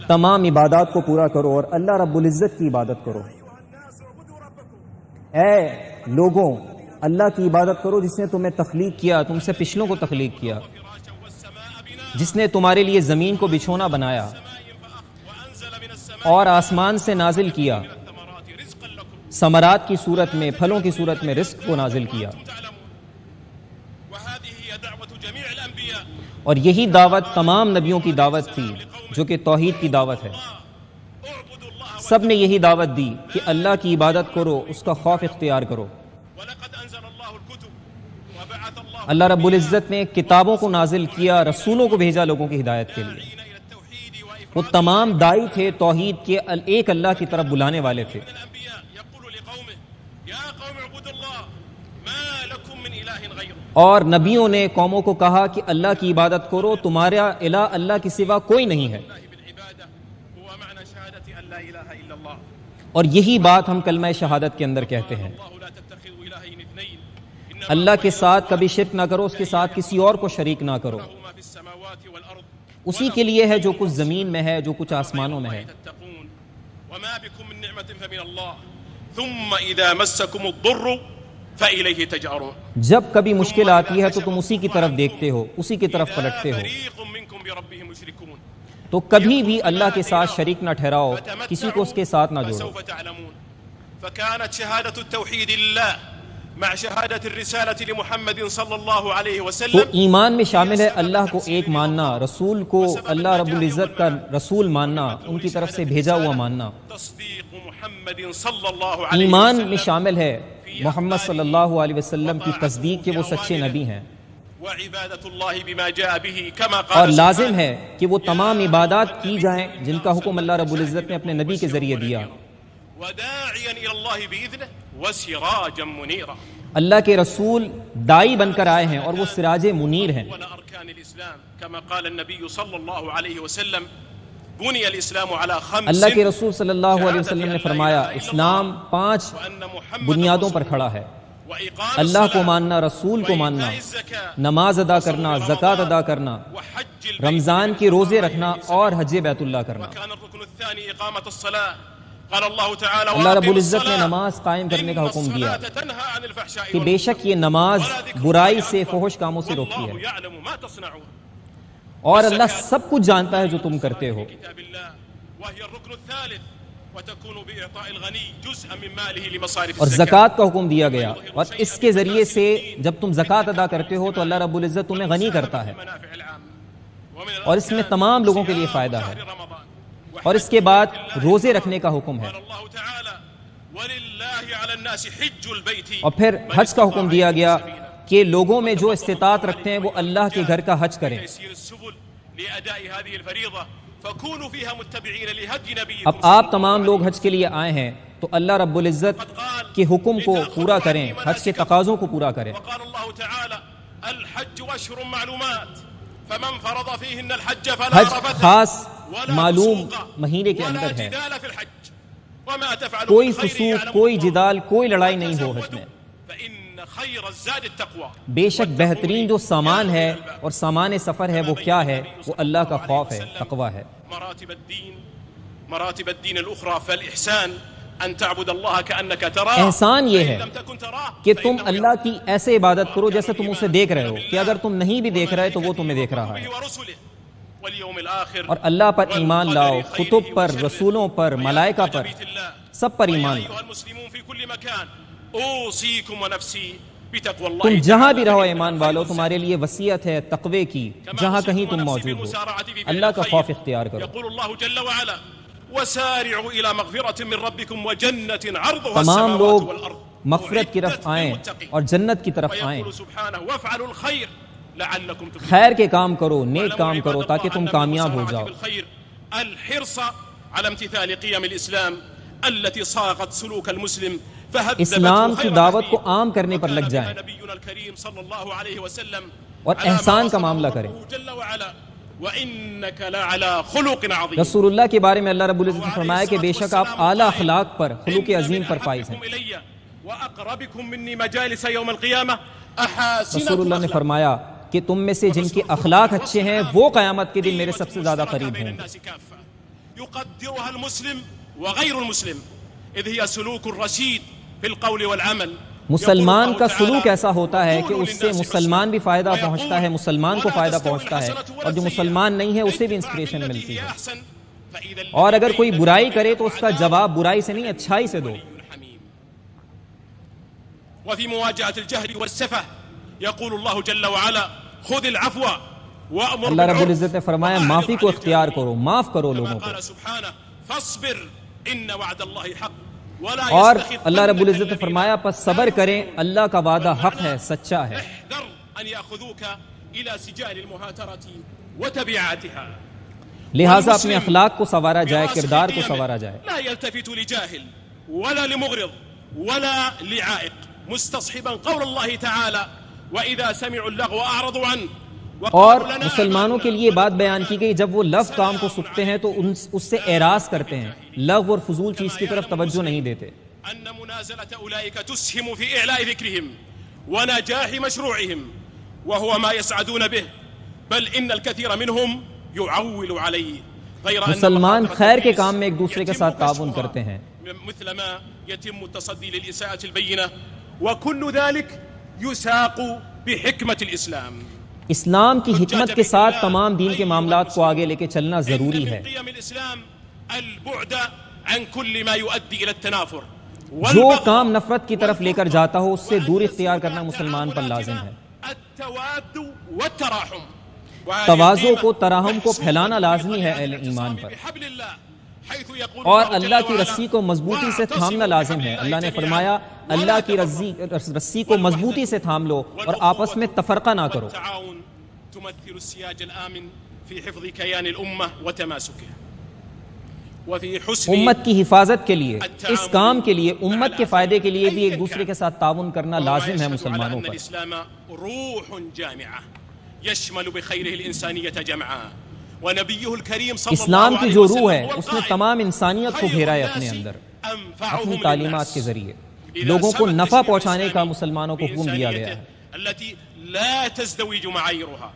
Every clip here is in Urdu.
تمام عبادات کو پورا کرو اور اللہ رب العزت کی عبادت کرو۔ اے لوگوں، اللہ کی عبادت کرو جس نے تمہیں تخلیق کیا، تم سے پچھلوں کو تخلیق کیا، جس نے تمہارے لیے زمین کو بچھونا بنایا اور آسمان سے نازل کیا، ثمرات کی صورت میں، پھلوں کی صورت میں رزق کو نازل کیا۔ اور یہی دعوت تمام نبیوں کی دعوت تھی جو کہ توحید کی دعوت ہے۔ سب نے یہی دعوت دی کہ اللہ کی عبادت کرو، اس کا خوف اختیار کرو۔ اللہ رب العزت نے کتابوں کو نازل کیا، رسولوں کو بھیجا لوگوں کی ہدایت کے لیے۔ وہ تمام داعی تھے، توحید کے ایک اللہ کی طرف بلانے والے تھے۔ اور نبیوں نے قوموں کو کہا کہ اللہ کی عبادت کرو، تمہارا الہ اللہ کے سوا کوئی نہیں ہے۔ اور یہی بات ہم کلمہ شہادت کے اندر کہتے ہیں، اللہ کے ساتھ کبھی شرک نہ کرو، اس کے ساتھ کسی اور کو شریک نہ کرو۔ اسی کے لیے ہے جو کچھ زمین میں ہے، جو کچھ آسمانوں میں ہے۔ جب کبھی مشکل آتی ہے تو تم اسی کی طرف دیکھتے ہو، اسی کی طرف پلٹتے ہو۔ تو کبھی بھی اللہ کے ساتھ شریک نہ ٹھہراؤ، کسی کو اس کے ساتھ نہ جوڑو۔ فكانت شهادة التوحيد لله مع شهادة الرسالة لمحمد صلى الله عليه تو وسلم ایمان میں شامل ہے اللہ کو ایک ماننا، رسول کو اللہ رب العزت کا رسول ماننا، ان کی طرف سے بھیجا ہوا ماننا۔ تصديق محمد صلى الله عليه ایمان وسلم میں شامل ہے محمد صلی اللہ علیہ وسلم کی تصدیق کہ وہ سچے نبی ہیں، وعبادة الله بما جاء به كما اور قال لازم ہے کہ وہ تمام عبادات کی جائیں جن کا حکم اللہ رب العزت نے اپنے نبی کے ذریعے دیا۔ وداعيا الى الله باذنه وسراجا منيرا، اللہ کے رسول دائی بن کر آئے ہیں اور وہ سراج منیر ہیں۔ ولا اركان الاسلام كما قال النبي صلى الله عليه وسلم بني الاسلام على خمس، اللہ کے رسول صلی اللہ علیہ وسلم نے فرمایا اسلام 5 بنیادوں پر کھڑا ہے، اللہ کو ماننا، رسول کو ماننا، نماز ادا کرنا، زکوٰۃ ادا کرنا، رمضان کے روزے رکھنا اور حج بیت اللہ کرنا۔ كان الركن الثاني اقامه الصلاه، قال الله تعالى اللہ رب وأقيموا العزت نے الصلاة نماز قائم کرنے کا حکم دیا إن الصلاة تنهى عن الفحشاء کہ بے شک یہ نماز برائی سے، فحش کاموں سے روکتی والله ہے، يعلم ما تصنعون، اور اللہ سب کچھ جانتا ہے جو تم کرتے ہو۔ كتاب الله وهي الركن الثالث، وتكون بإعطاء الغني جزءا من ماله لمصارف اور الزكاة، زکوٰۃ کا حکم دیا گیا، اور اس کے ذریعے سے جب تم زکوٰۃ ادا کرتے ہو تو اللہ رب العزت تمہیں غنی کرتا ہے، المنافع العامة، ومن اور اس میں تمام لوگوں کے لیے فائدہ ہے۔ شهر رمضان، اور اس کے بعد روزے رکھنے کا حکم ہے، قال الله تعالى ولله على الناس حج البيت، اور پھر حج کا حکم دیا گیا کہ لوگوں میں جو استطاعت رکھتے ہیں وہ اللہ کے گھر کا حج کریں۔ تيسير السبل لأداء هذه الفريضة، فكونوا فيها متبعين لهدي اب نبيكم آپ تمام لوگ حج کے لیے آئے ہیں تو اللہ رب العزت کے حکم کو پورا کریں، حج کے تقاضوں کو پورا کریں۔ وقال الله تعالى الحج أشهر معلومات فمن فرض فيهن الحج فلا حج رفث خاص ولا معلوم فسوق مہینے کے ولا اندر ہے، جدال في الحج وما تفعلوا کوئی من خير فسوق، يعلمه کوئی الله جدال، کوئی لڑائی نہیں ہو حج میں۔ فإن خير الزاد التقوى، بے شک بہترین جو سامان ہے اور سامان سفر ہے وہ کیا ہے؟ وہ اللہ کا خوف ہے، تقوی ہے۔ مراتب الدين الأخرى، فالإحسان أن تعبد الله كأنك تراه، احسان یہ ہے فإن لم تكن تراه کہ تم فإنه اللہ کی ایسے عبادت کرو جیسے تم اسے دیکھ رہے ہو، کہ اگر تم نہیں بھی دیکھ رہے تو وہ تمہیں دیکھ رہا ہے۔ يراك ورسله واليوم الآخر، اور اللہ پر ایمان لاؤ، کتب پر، رسولوں پر، ملائکہ پر، سب پر ایمان لاؤ۔ أيها المسلمون في كل مكان أوصيكم ونفسي بتقوى تم الله جہاں بھی رہو ایمان والو، تمہارے لیے وصیت ہے تقوی کی، جہاں کہیں تم موجود ہو، اللہ کا خوف اختیار کرو۔ يقول الله جل وعلا وسارعوا إلى مغفرة من ربكم وجنة عرضها تمام السماوات لوگ والأرض مغفرت کی طرف آئیں اور جنت کی طرف آئیں، ويقول سبحانه وافعلوا الخير لعلكم تفلحون، خیر کے کام کرو، نیک کام کرو تاکہ تم کامیاب ہو جاؤ۔ بالخير، الحرص على امتثال قيم الإسلام التي صاغت سلوك المسلم فهذبته اسلام کی خير دعوت کو تهذيب. عام کرنے پر لگ وكان جائیں بها نبينا الكريم صلى الله عليه وسلم اور على ما احسان کا وصفه معاملہ کریں۔ ربه جل وعلا وإنك لعلى خلق عظيم، رسول اللہ کے بارے میں اللہ رب العزت نے فرمایا کہ بے شک آپ اعلیٰ اخلاق پر، خلوق عظیم پر فائز ہیں۔ وأقربكم مني مجالس يوم القيامة رسول أحاسنكم اللہ نے أخلاقا، فرمایا کہ تم میں سے جن کے اخلاق اچھے ہیں وہ قیامت کے دن میرے سب سے زیادہ قریب ہوں گے. يقدرها المسلم وغير المسلم إذ هي سلوك الرشيد في القول والعمل. مسلمان کا سلوک ایسا ہوتا ہے کہ اس سے مسلمان بھی فائدہ پہنچتا ہے، مسلمان کو فائدہ پہنچتا ہے، اور جو مسلمان نہیں ہے اسے بھی انسپریشن ملتی ہے. اور اگر کوئی برائی کرے تو اس کا جواب برائی سے نہیں اچھائی سے دو. وفي مواجهة الجهل والسفه يقول الله جل وعلا خذ العفو وأمر اللہ رب العزت نے فرمایا معافی کو اختیار کرو، معاف کرو لوگوں کو. قال سبحانه فاصبر إن وعد الله حق. اور اللہ رب العزت نے فرمایا پس صبر کریں، اللہ کا وعدہ حق ہے، سچا ہے. احذر ان ياخذوك الى سجال المهاتره وتبعاتها. لہٰذا اپنے اخلاق کو سنوارا جائے، کردار کو سنوارا جائے. لا يلتفت لجاهل ولا لمغرض ولا لعائق مستصحبا قول الله تعالى واذا سمعوا اللغو اعرضوا عنه. اور مسلمانوں کے لیے بات بیان کی گئی جب وہ لغو کام کو سنتے ہیں تو اس سے اعراض کرتے ہیں، لغو اور فضول چیز کی طرف توجہ نہیں دیتے. ان منازلة اولئك تسهم في اعلاء ذكرهم ونجاح مشروعهم وهو ما يسعدون به بل ان الكثير منهم يعول عليه. غير ان مسلمان خیر کے کام میں ایک دوسرے کے ساتھ تعاون کرتے ہیں مثل ما يتم التصدي للإساءة البينة وكل ذلك يساق بحكمة الإسلام. اسلام کی حکمت کے ساتھ تمام دین کے معاملات کو آگے لے کے چلنا ضروری ہے. قيم الإسلام البعد عن كل ما يؤدي إلى التنافر. جو کام نفرت کی طرف لے کر جاتا ہو اس سے دوری اختیار کرنا مسلمان پر لازم ہے. التواد والتراحم. تواضع کو، تراحم کو پھیلانا لازمی ہے اہل ایمان پر. اور اللہ کی رسی کو مضبوطی سے تھامنا لازم ہے. اللہ نے فرمایا اللہ کی رسی کو مضبوطی سے تھام لو اور آپس میں تفرقہ نہ کرو. تمثل السياج الآمن في حفظ كيان الأمة وتماسكها وفي حسن امت کی حفاظت کے لیے، اس کام کے لیے، امت کے فائدے کے لیے بھی ایک دوسرے کے ساتھ تعاون کرنا لازم ہے مسلمانوں پر. الإسلام روح جامعة يشمل بخيره الإنسانية جمعا ونبيه الكريم صلى الله اسلام کی عليه جو وسلم روح ہے اس نے تمام انسانیت کو گھیرا ہے اپنے اندر. اپنی تعلیمات کے ذریعے لوگوں کو نفع پہنچانے کا مسلمانوں کو حکم دیا گیا ہے. التي لا تزدوج معاييرها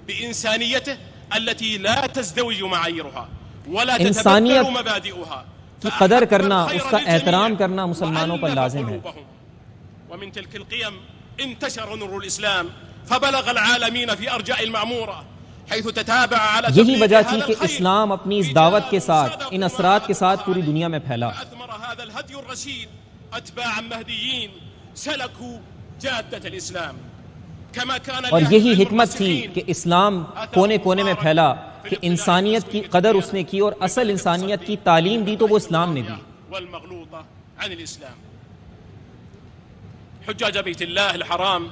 بإنسانيته التي لا تزدوج معاييرها ولا انسانیت تتبدل مبادئها کی قدر کرنا، اس کا احترام کرنا مسلمانوں پر لازم ہے. ومن تلك القيم انتشر نور الإسلام فبلغ العالمين في أرجاء المعمورة حيث تتابع على یہی وجہ تھی کہ اسلام اپنی اس دعوت کے ساتھ، ان اثرات کے ساتھ پوری دنیا میں پھیلا. أثمر هذا الهدي الرشيد أتباعا مهديين سلكوا جادة الإسلام كما كان. اور یہی حکمت تھی کہ اسلام کونے کونے میں پھیلا، کہ انسانیت کی قدر اس نے کی اور اصل انسانیت کی تعلیم دی تو وہ اسلام نے دی. والمغلوطة عن الإسلام. حجاج بيت الله الحرام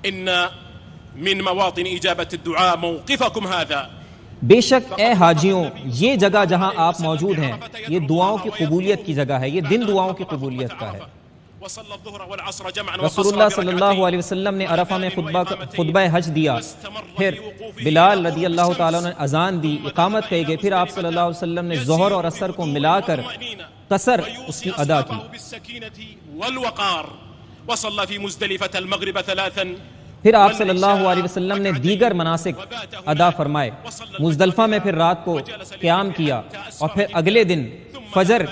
إن من مواطن إجابة الدعاء موقفكم هذا. بے شک اے حاجیوں، یہ جگہ جہاں آپ موجود ہیں یہ دعاؤں کی قبولیت کی جگہ ہے، یہ دن دعاؤں کی قبولیت کا ہے. رسول اللہ صلی اللہ علیہ وسلم نے عرفہ میں خطبہ حج دیا، پھر بلال رضی اللہ تعالیٰ نے اذان دی، اقامت کہی گئی، پھر آپ صلی اللہ علیہ وسلم نے ظہر اور عصر کو ملا کر قصر اس کی ادا کی. وصلى في مزدلفة المغرب 3. پھر آپ صلی اللہ علیہ وسلم نے دیگر مناسک ادا فرمائے، مزدلفہ میں پھر رات کو قیام کیا اور پھر اگلے دن فجر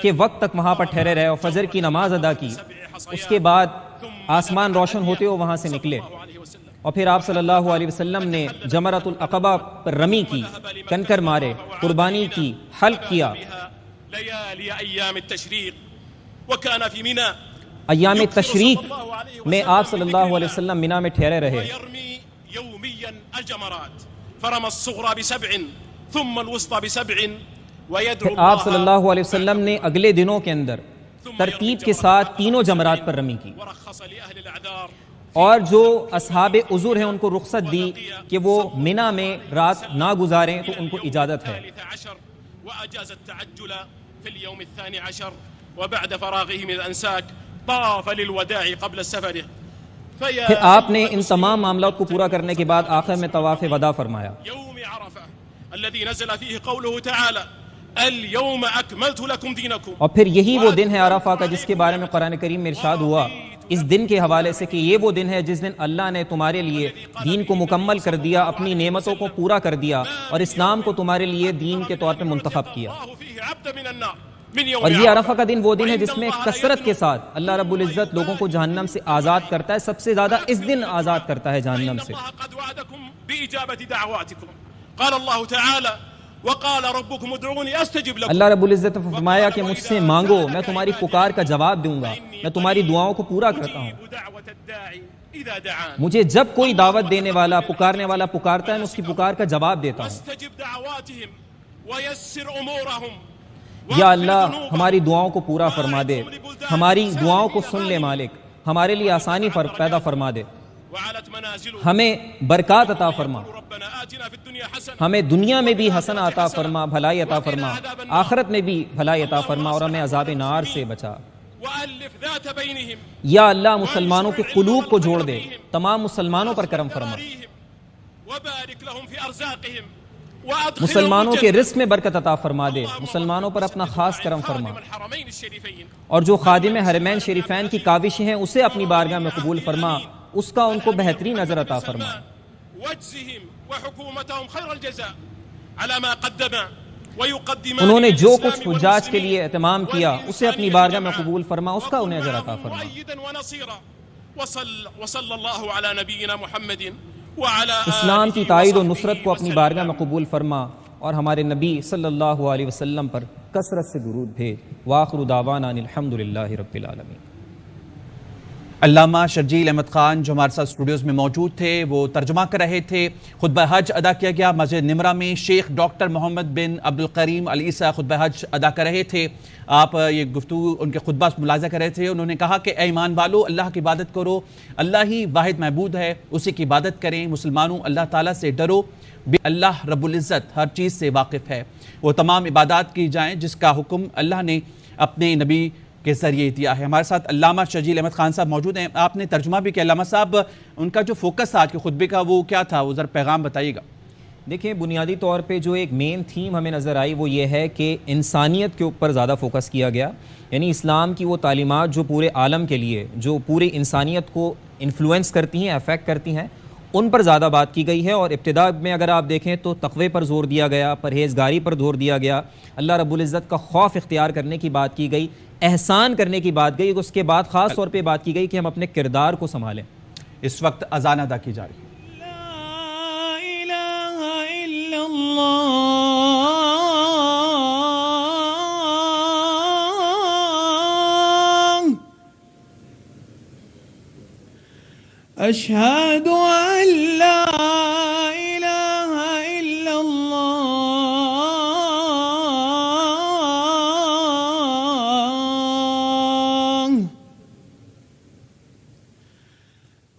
کے وقت تک وہاں پر ٹھہرے رہے اور فجر کی نماز ادا کی. اس کے بعد آسمان روشن ہوتے ہوئے وہاں سے نکلے اور پھر آپ صلی اللہ علیہ وسلم نے جمرۃ العقبہ پر رمی کی، کنکر مارے، قربانی کی، حلق کیا. ایام تشریق میں آپ صلی اللہ علیہ وسلم مینا میں ٹھہرے رہے. پھر آپ صلی اللہ علیہ وسلم نے اگلے دنوں کے اندر ترتیب کے ساتھ تینوں جمرات پر رمی کی اور جو اصحاب عذر ہیں ان کو رخصت دی کہ وہ مینا میں رات نہ گزاریں تو ان کو اجازت ہے. پھر آپ نے ان تمام معاملات کو پورا کرنے کے بعد آخر میں طواف وداع فرمایا. اور پھر یہی وہ دن ہے عرفہ کا جس کے بارے میں قرآن کریم میں ارشاد ہوا اس دن کے حوالے سے کہ یہ وہ دن ہے جس دن اللہ نے تمہارے لیے دین کو مکمل کر دیا، اپنی نعمتوں کو پورا کر دیا اور اسلام کو تمہارے لیے دین کے طور پہ منتخب کیا۔ اور یہ عرفہ کا دن وہ دن ہے جس میں کثرت کے ساتھ اللہ رب العزت لوگوں کو جہنم سے آزاد کرتا ہے، سب سے زیادہ اس دن آزاد کرتا ہے جہنم سے۔ اللہ رب العزت نے فرمایا کہ مجھ سے مانگو، میں تمہاری پکار کا جواب دوں گا، میں تمہاری دعاؤں کو پورا کرتا ہوں۔ مجھے جب کوئی دعوت دینے والا، پکارنے والا پکارتا ہے، میں اس کی پکار کا جواب دیتا ہوں۔ یا اللہ ہماری دعاؤں کو پورا فرما دے، ہماری دعاؤں کو سن لے مالک، ہمارے لیے آسانی پیدا فرما دے، ہمیں برکات عطا فرما، ہمیں دنیا میں بھی حسنہ عطا فرما، بھلائی عطا فرما، آخرت میں بھی بھلائی عطا فرما، اور ہمیں عذاب نار سے بچا۔ یا اللہ مسلمانوں کے قلوب کو جوڑ دے، تمام مسلمانوں پر کرم فرما، مسلمانوں کے رزق میں برکت عطا فرما دے، مسلمانوں پر اپنا خاص کرم فرما، اور جو خادم حرمین شریفین کی کاوشیں ہیں اسے اپنی بارگاہ میں قبول فرما، اس کا ان کو بہترین اجر عطا فرما۔ انہوں نے جو کچھ حجاج کے لیے اہتمام کیا اسے اپنی بارگاہ میں قبول فرما، اس کا انہیں اجر عطا فرما۔ اسلام کی تائید و نصرت کو اپنی بارگاہ میں قبول فرما، اور ہمارے نبی صلی اللہ علیہ وسلم پر کثرت سے درود بھیج۔ وآخر دعوانا الحمدللہ رب العالمین۔ علامہ شرجیل احمد خان جو ہمارے ساتھ اسٹوڈیوز میں موجود تھے وہ ترجمہ کر رہے تھے۔ خطبہ حج ادا کیا گیا مسجد نمرہ میں، شیخ ڈاکٹر محمد بن عبدالکریم العیسیٰ خطبہ حج ادا کر رہے تھے۔ آپ یہ گفتگو ان کے خطبہ ملاحظہ کر رہے تھے۔ انہوں نے کہا کہ اے ایمان والو، اللہ کی عبادت کرو، اللہ ہی واحد معبود ہے، اسی کی عبادت کریں۔ مسلمانوں اللہ تعالیٰ سے ڈرو، اللہ رب العزت ہر چیز سے واقف ہے، وہ تمام عبادات کی جائیں جس کا حکم اللہ نے اپنے نبی کے ذریعے دیا ہے۔ ہمارے ساتھ علامہ شرجیل احمد خان صاحب موجود ہیں، آپ نے ترجمہ بھی کیا۔ علامہ صاحب ان کا جو فوکس تھا آج کے خطبے کا وہ کیا تھا، وہ ذرا پیغام بتائیے گا۔ دیکھیں بنیادی طور پہ جو ایک مین تھیم ہمیں نظر آئی وہ یہ ہے کہ انسانیت کے اوپر زیادہ فوکس کیا گیا، یعنی اسلام کی وہ تعلیمات جو پورے عالم کے لیے، جو پوری انسانیت کو انفلوئنس کرتی ہیں، افیکٹ کرتی ہیں، ان پر زیادہ بات کی گئی ہے۔ اور ابتدا میں اگر آپ دیکھیں تو تقوی پر زور دیا گیا، پرہیزگاری پر زور دیا گیا، اللہ رب العزت کا خوف اختیار کرنے کی بات کی گئی، احسان کرنے کی بات گئی، اس کے بعد خاص طور پہ بات کی گئی کہ ہم اپنے کردار کو سنبھالیں۔ اس وقت اذان ادا کی جا رہی ہے۔ لا الہ الا اللہ اشہد ان لا الہ الا اللہ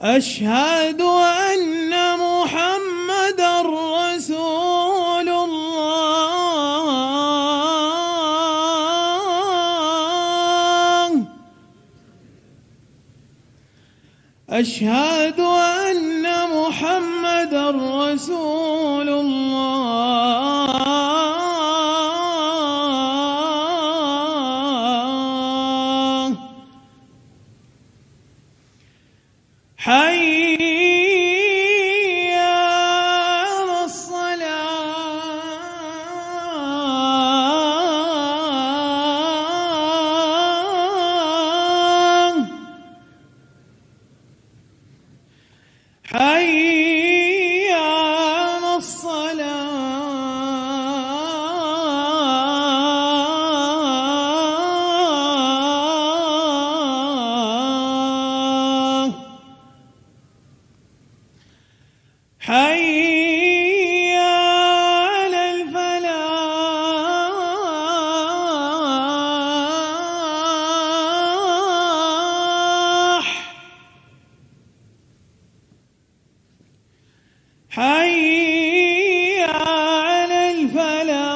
اشہد ان محمد رسول اللہ اشہد ان محمد رسول اللہ حی علی الصلاۃ حی علی الصلاۃ حی علی الفلاح حی علی الفلاح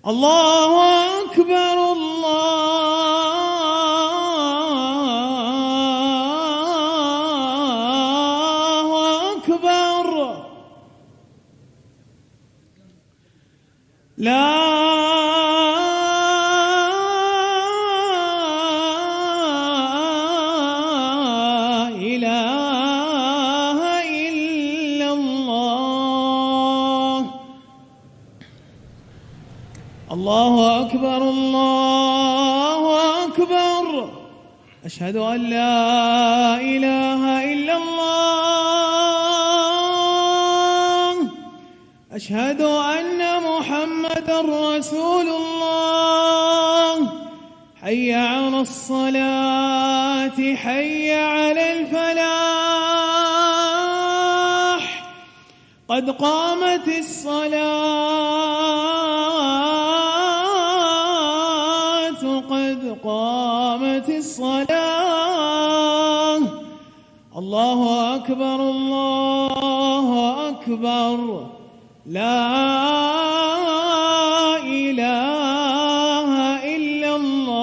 اللہ اکبر اللہ الله أكبر الله أكبر أشهد أن لا إله إلا الله أشهد أن محمدا رسول الله حي على الصلاة حي على الفلاح قد قامت الصلاة قد قامت الصلاة الله أكبر الله أكبر لا إله إلا الله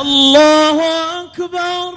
الله أكبر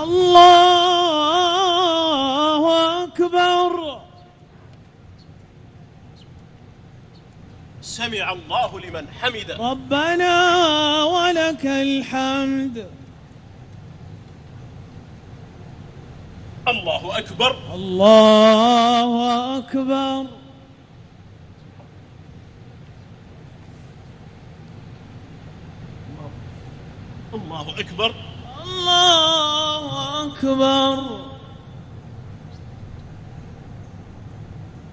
الله أكبر سمع الله لمن حمده ربنا ولك الحمد الله أكبر الله أكبر الله أكبر الله أكبر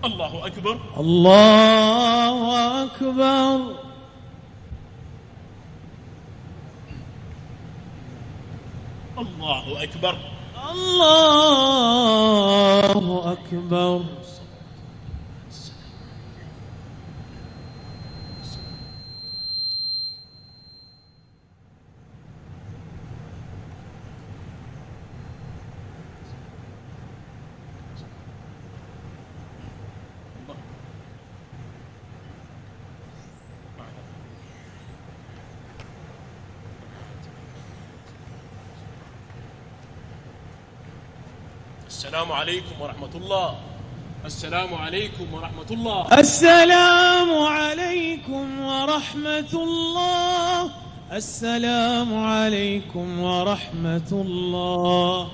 الله أكبر الله أكبر الله أكبر الله أكبر السلام عليكم ورحمة الله السلام عليكم ورحمة الله السلام عليكم ورحمة الله السلام عليكم ورحمة الله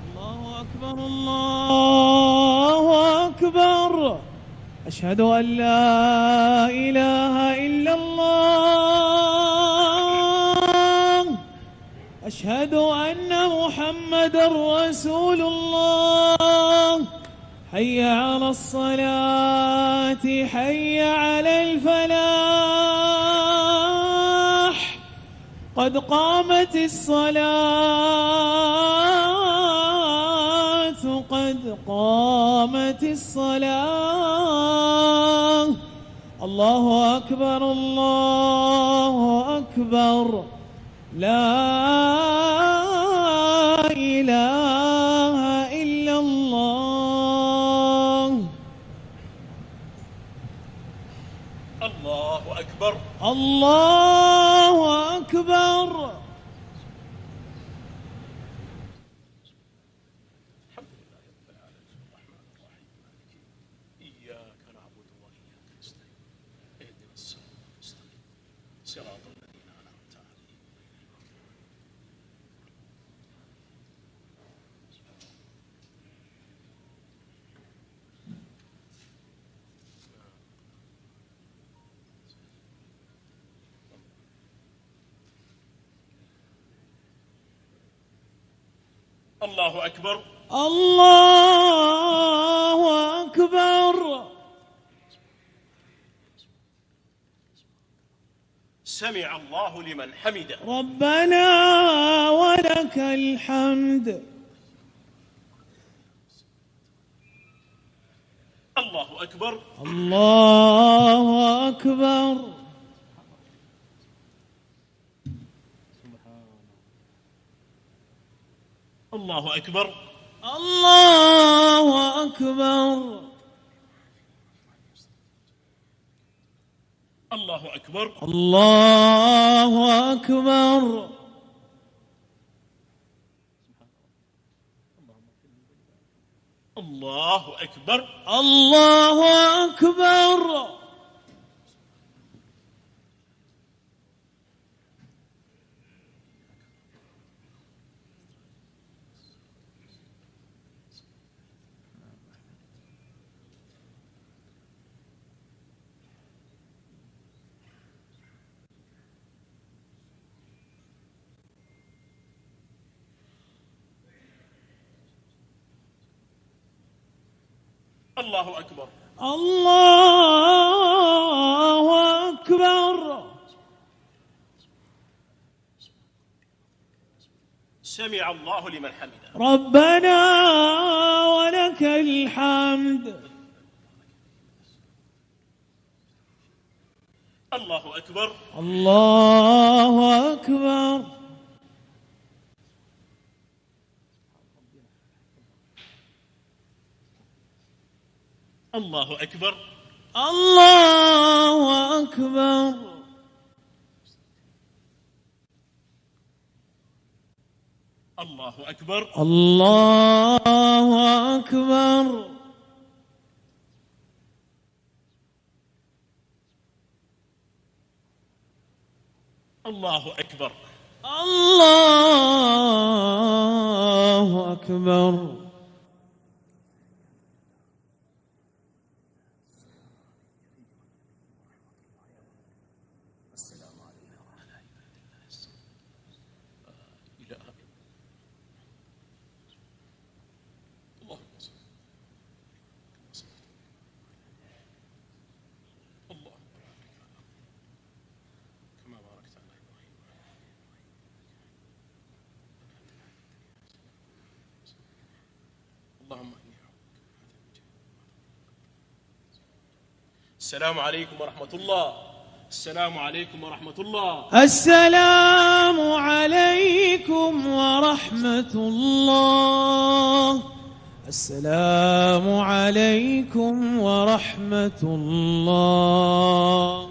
الله أكبر الله أكبر أشهد أن لا إله إلا الله أشهد أن محمدا رسول الله حي على الصلاة حي على الفلاح قد قامت الصلاة قد قامت الصلاة. الله أكبر الله أكبر لا إله إلا الله. الله أكبر الله أكبر. إياك نعبد وإياك نستعين اهدنا الصراط المستقيم صراط الذين أنعمت عليهم. الله أكبر الله أكبر. سمع الله لمن حمده. ربنا ولك الحمد. الله أكبر الله أكبر. الله أكبر الله أكبر. الله أكبر الله أكبر. الله أكبر الله أكبر. الله أكبر الله أكبر. سمع الله لمن حمده. ربنا ولك الحمد. الله أكبر الله أكبر. الله أكبر الله أكبر. الله أكبر الله أكبر. الله أكبر الله أكبر. السلام عليكم ورحمة الله. السلام عليكم ورحمة الله. السلام عليكم ورحمة الله. السلام عليكم ورحمة الله.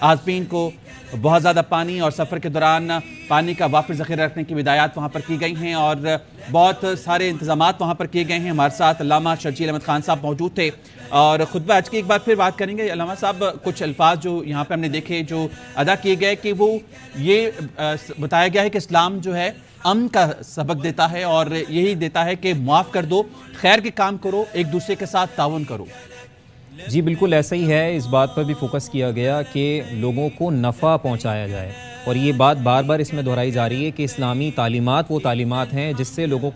عازمین کو بہت زیادہ پانی اور سفر کے دوران پانی کا وافر ذخیرہ رکھنے کی ہدایات وہاں پر کی گئی ہیں اور بہت سارے انتظامات وہاں پر کیے گئے ہیں. ہمارے ساتھ علامہ شرجیل احمد خان صاحب موجود تھے اور خطبہ حج کی ایک بار پھر بات کریں گے. علامہ صاحب, کچھ الفاظ جو یہاں پہ ہم نے دیکھے جو ادا کیے گئے کہ وہ یہ بتایا گیا ہے کہ اسلام جو ہے امن کا سبق دیتا ہے اور یہی دیتا ہے کہ معاف کر دو, خیر کے کام کرو, ایک دوسرے کے ساتھ تعاون کرو. جی بالکل ایسا ہی ہے. اس بات پر بھی فوکس کیا گیا کہ لوگوں کو نفع پہنچایا جائے اور یہ بات بار بار اس میں دہرائی جا رہی ہے کہ اسلامی تعلیمات وہ تعلیمات ہیں جس سے لوگوں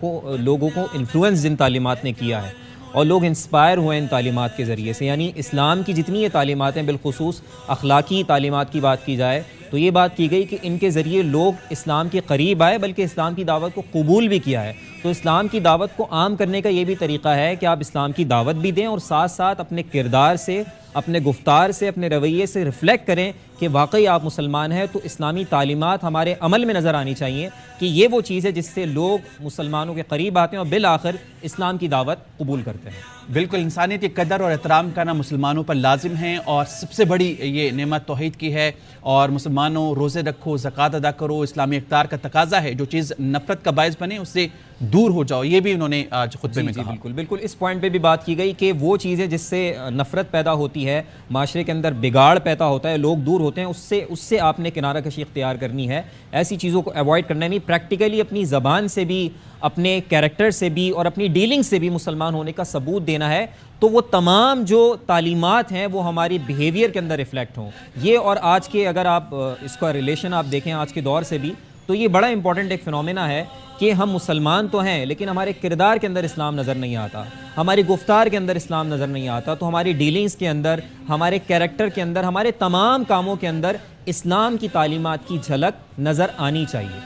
کو انفلوئنس جن تعلیمات نے کیا ہے اور لوگ انسپائر ہوئے ان تعلیمات کے ذریعے سے. یعنی اسلام کی جتنی یہ تعلیمات ہیں, بالخصوص اخلاقی تعلیمات کی بات کی جائے تو یہ بات کی گئی کہ ان کے ذریعے لوگ اسلام کے قریب آئے, بلکہ اسلام کی دعوت کو قبول بھی کیا ہے. تو اسلام کی دعوت کو عام کرنے کا یہ بھی طریقہ ہے کہ آپ اسلام کی دعوت بھی دیں اور ساتھ ساتھ اپنے کردار سے, اپنے گفتار سے, اپنے رویے سے ریفلیکٹ کریں کہ واقعی آپ مسلمان ہیں. تو اسلامی تعلیمات ہمارے عمل میں نظر آنی چاہیے کہ یہ وہ چیز ہے جس سے لوگ مسلمانوں کے قریب آتے ہیں اور بالآخر اسلام کی دعوت قبول کرتے ہیں. بالکل, انسانیت کی قدر اور احترام کرنا مسلمانوں پر لازم ہے اور سب سے بڑی یہ نعمت توحید کی ہے. اور مسلمانوں روزے رکھو, زکوٰۃ ادا کرو, اسلامی اقدار کا تقاضا ہے جو چیز نفرت کا باعث بنے اس سے دور ہو جاؤ. یہ بھی انہوں نے آج خطبے میں کہا. بالکل اس پوائنٹ پہ بھی بات کی گئی کہ وہ چیزیں جس سے نفرت پیدا ہوتی ہے, معاشرے کے اندر بگاڑ پیدا ہوتا ہے, لوگ دور ہوتے ہیں, اس سے آپ نے کنارہ کشی اختیار کرنی ہے. ایسی چیزوں کو ایوائڈ کرنا نہیں, پریکٹیکلی اپنی زبان سے بھی, اپنے کیریکٹر سے بھی اور اپنی ڈیلنگ سے بھی مسلمان ہونے کا ثبوت دینا ہے. تو وہ تمام جو تعلیمات ہیں وہ ہماری بیہیویئر کے اندر ریفلیکٹ ہوں. یہ اور آج کے اگر آپ اس کا ریلیشن آپ دیکھیں آج کے دور سے بھی, تو یہ بڑا امپورٹنٹ ایک فنومینا ہے کہ ہم مسلمان تو ہیں لیکن ہمارے کردار کے اندر اسلام نظر نہیں آتا, ہماری گفتار کے اندر اسلام نظر نہیں آتا. تو ہماری ڈیلنگز کے اندر, ہمارے کیریکٹر کے اندر, ہمارے تمام کاموں کے اندر اسلام کی تعلیمات کی جھلک نظر آنی چاہیے.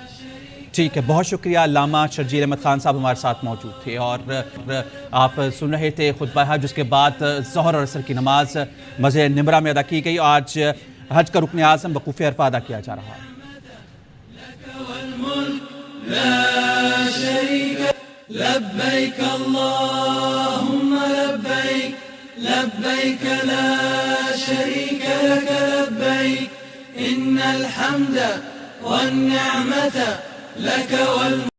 ٹھیک ہے, بہت شکریہ. علامہ شرجیل احمد خان صاحب ہمارے ساتھ موجود تھے اور آپ سن رہے تھے خطبہ حج, جس کے بعد ظہر اور عصر کی نماز مسجد نمرہ میں ادا کی گئی. آج حج کا رکن اعظم وقوف عرفہ ادا کیا جا رہا ہے. لا شريك لبيك اللهم لبيك لبيك لا شريك لك لبيك إن الحمد والنعمة لك والملك